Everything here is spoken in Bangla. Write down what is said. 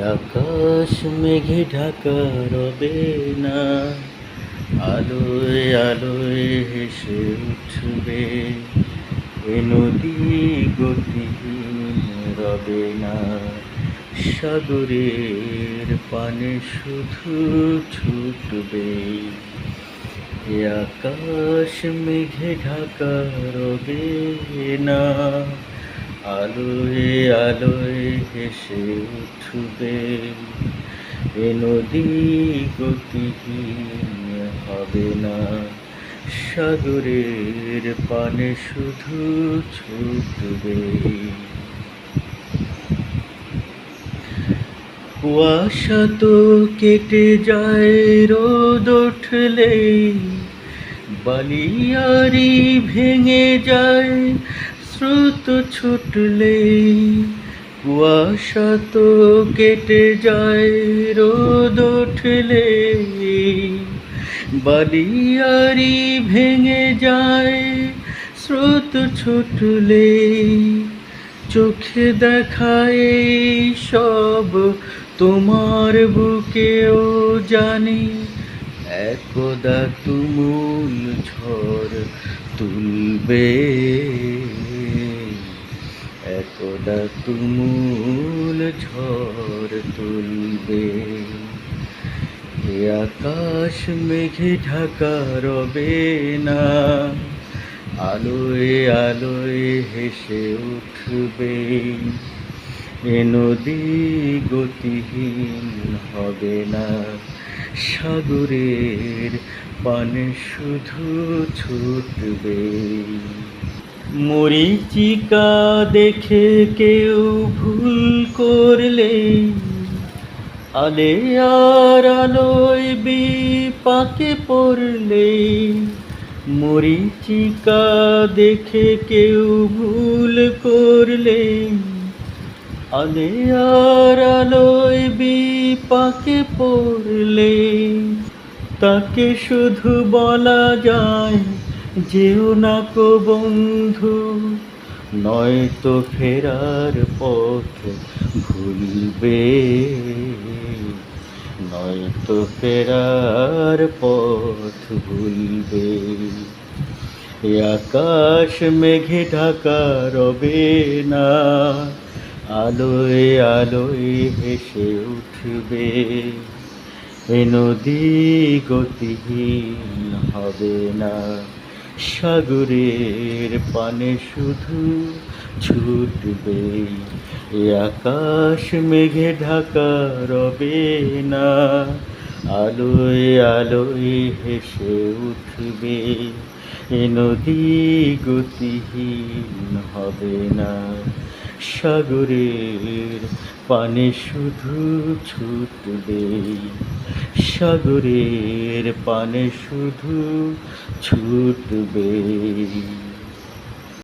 আকাশ মেঘে ঢাকা রবে না, আলোয় আলোয় হেসে উঠবে। এ নদী গতিহীন রবে না, সাগরের পানে শুধু ছুটবে। এ আকাশ মেঘে ঢাকা রবে না, আলোয় আলোয় হেসে উঠবে। এ নদী গতিহীন হবে না, সাগরের পানে শুধু ছুটবে। কুয়াশা তো কেটে যায় রোদ উঠলেই, বালিয়ারি ভেঙে যায় স্রোত ছুটলেই। কুয়াশা তো কেটে যায় রোদ উঠলেই, বালিয়ারি ভেঙে যায় স্রোত ছুটলেই। চোখে দেখায় সব তোমার বুকেও জানি, একদা তুমুল ঝড় তুলবে। একদা তুমুল ঝড় তুলবে। এ আকাশ মেঘে ঢাকা রবে না, আলোয় আলোয় হেসে উঠবে। এ নদী গতিহীন হবে না, সাগরের পানে শুধু ছুটবে। মরীচিকা দেখে কেউ ভুল করলে, আলে আর আলোয় বিপাকে পড়লে। মরীচিকা দেখে কেউ ভুল করলে, আলে আর আলোয় বিপাকে পড়লে। তাকে শুধু বলা যায়, যেও না কো বন্ধু, নয়তো ফেরার পথ ভুলবে। নয়তো ফেরার পথ ভুলবে। এ আকাশ মেঘে ঢাকা রবে না, আলোয় আলোয় হেসে উঠবে। এ নদী গতিহীন হবে না, সাগরের পানে শুধু ছুটবে। এ আকাশ মেঘে ঢাকা রবে না, আলোয় আলোয় হেসে উঠবে। এ নদী গতিহীন হবে না, সাগরের পানে শুধু ছুটবে। সাগরের পানে শুধু ছুটবে।